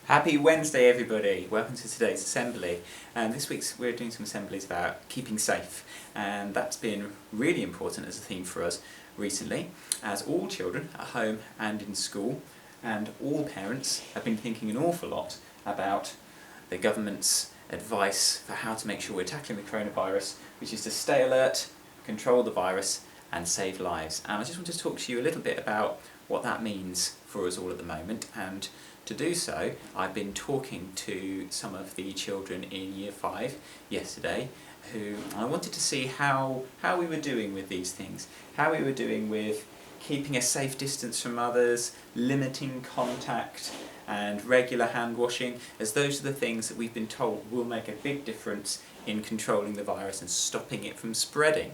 Happy Wednesday everybody! Welcome to today's assembly. And this week we're doing some assemblies about keeping safe, and that's been really important as a theme for us recently, as all children at home and in school and all parents have been thinking an awful lot about the government's advice for how to make sure we're tackling the coronavirus, which is to stay alert, control the virus and save lives. And I just want to talk to you a little bit about what that means for us all at the moment, and to do so I've been talking to some of the children in Year 5 yesterday who I wanted to see how we were doing with these things, how we were doing with keeping a safe distance from others, limiting contact and regular hand washing, as those are the things that we've been told will make a big difference in controlling the virus and stopping it from spreading.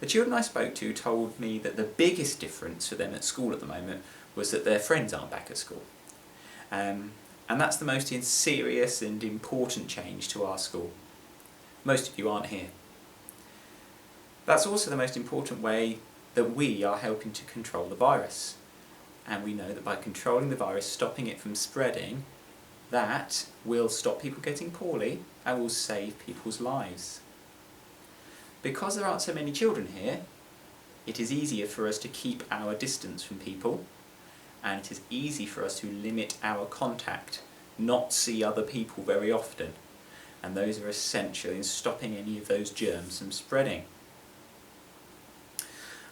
The children I spoke to told me that the biggest difference for them at school at the moment was that their friends aren't back at school. And that's the most serious and important change to our school. Most of you aren't here. That's also the most important way that we are helping to control the virus. And we know that by controlling the virus, stopping it from spreading, that will stop people getting poorly and will save people's lives. Because there aren't so many children here, it is easier for us to keep our distance from people, and it is easy for us to limit our contact, not see other people very often, and those are essential in stopping any of those germs from spreading.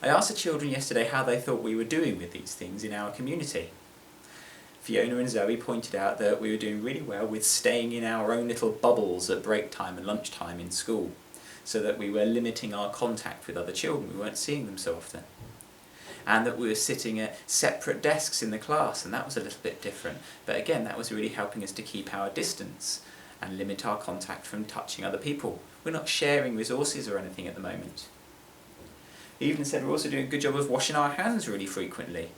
I asked the children yesterday how they thought we were doing with these things in our community. Fiona and Zoe pointed out that we were doing really well with staying in our own little bubbles at break time and lunchtime in school, so that we were limiting our contact with other children, we weren't seeing them so often. And that we were sitting at separate desks in the class, and that was a little bit different. But again, that was really helping us to keep our distance and limit our contact from touching other people. We're not sharing resources or anything at the moment. He even said we're also doing a good job of washing our hands really frequently.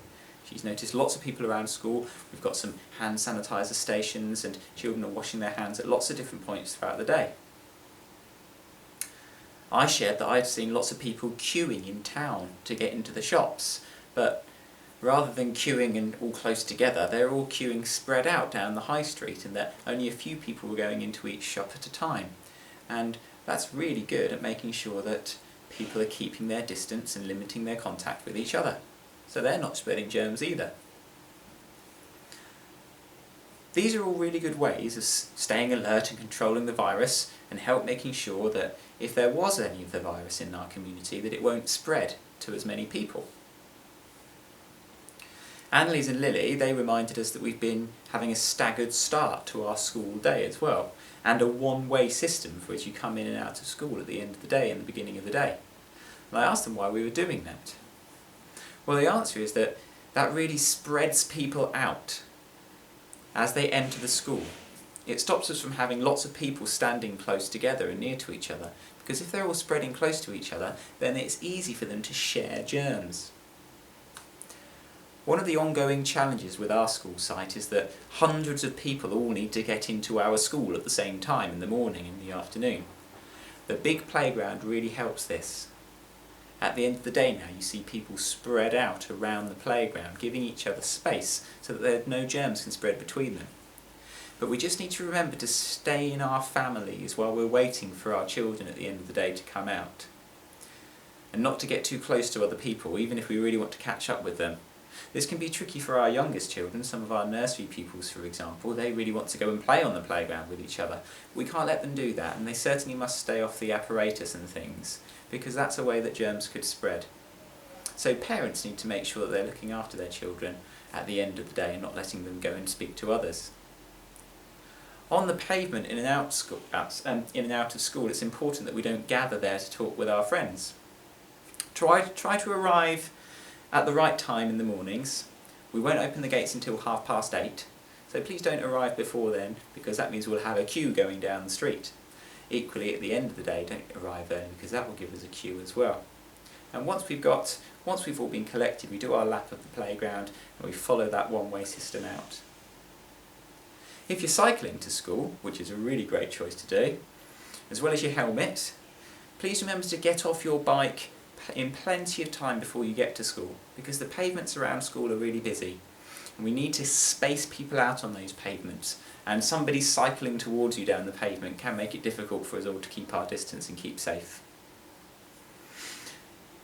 She's noticed lots of people around school. We've got some hand sanitizer stations and children are washing their hands at lots of different points throughout the day. I shared that I'd seen lots of people queuing in town to get into the shops, but rather than queuing and all close together, they're all queuing spread out down the high street, and that only a few people were going into each shop at a time. And that's really good at making sure that people are keeping their distance and limiting their contact with each other, so they're not spreading germs either. These are all really good ways of staying alert and controlling the virus, and help making sure that if there was any of the virus in our community, that it won't spread to as many people. Annalise and Lily, they reminded us that we've been having a staggered start to our school day as well, and a one-way system for which you come in and out of school at the end of the day and the beginning of the day. And I asked them why we were doing that. Well, the answer is that that really spreads people out as they enter the school. It stops us from having lots of people standing close together and near to each other, because if they're all spreading close to each other, then it's easy for them to share germs. One of the ongoing challenges with our school site is that hundreds of people all need to get into our school at the same time in the morning and the afternoon. The big playground really helps this. At the end of the day now, you see people spread out around the playground, giving each other space so that no germs can spread between them. But we just need to remember to stay in our families while we're waiting for our children at the end of the day to come out. And not to get too close to other people, even if we really want to catch up with them. This can be tricky for our youngest children. Some of our nursery pupils, for example, they really want to go and play on the playground with each other. We can't let them do that, and they certainly must stay off the apparatus and things, because that's a way that germs could spread. So parents need to make sure that they're looking after their children at the end of the day and not letting them go and speak to others. On the pavement in and out of school, it's important that we don't gather there to talk with our friends. Try to arrive at the right time in the mornings. We won't open the gates until 8:30, so please don't arrive before then, because that means we'll have a queue going down the street. Equally, at the end of the day, don't arrive early, because that will give us a queue as well. And once we've all been collected, we do our lap of the playground and we follow that one-way system out. If you're cycling to school, which is a really great choice to do, as well as your helmet, please remember to get off your bike in plenty of time before you get to school, because the pavements around school are really busy. We need to space people out on those pavements, and somebody cycling towards you down the pavement can make it difficult for us all to keep our distance and keep safe.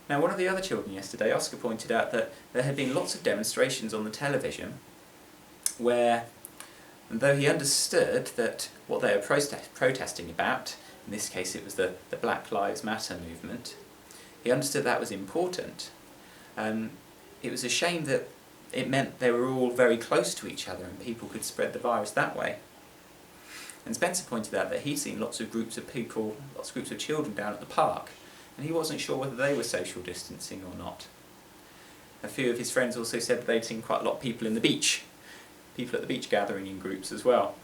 Now, one of the other children yesterday, Oscar, pointed out that there had been lots of demonstrations on the television where, though he understood that what they were protesting about, in this case it was the Black Lives Matter movement, he understood that was important. It was a shame that it meant they were all very close to each other and people could spread the virus that way. And Spencer pointed out that he'd seen lots of groups of people, lots of groups of children down at the park, and he wasn't sure whether they were social distancing or not. A few of his friends also said that they'd seen quite a lot of people at the beach gathering in groups as well.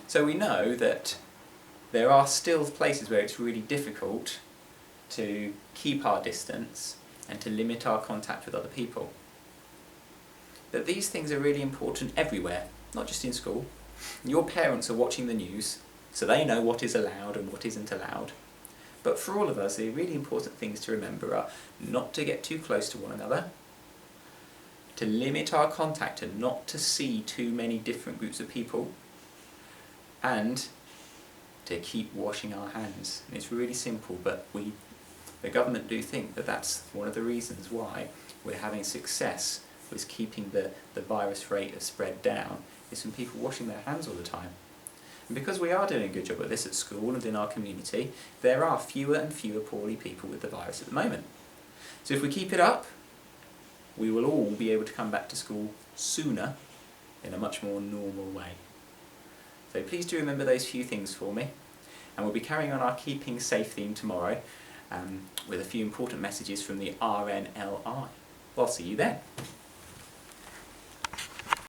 So we know that there are still places where it's really difficult to keep our distance and to limit our contact with other people. But these things are really important everywhere, not just in school. Your parents are watching the news, so they know what is allowed and what isn't allowed. But for all of us, the really important things to remember are not to get too close to one another, to limit our contact and not to see too many different groups of people, and to keep washing our hands. And it's really simple, but the government do think that that's one of the reasons why we're having success with keeping the virus rate of spread down, is from people washing their hands all the time. And because we are doing a good job at this at school and in our community, there are fewer and fewer poorly people with the virus at the moment. So if we keep it up, we will all be able to come back to school sooner in a much more normal way. So please do remember those few things for me, and we'll be carrying on our Keeping Safe theme tomorrow with a few important messages from the RNLI. I'll see you then.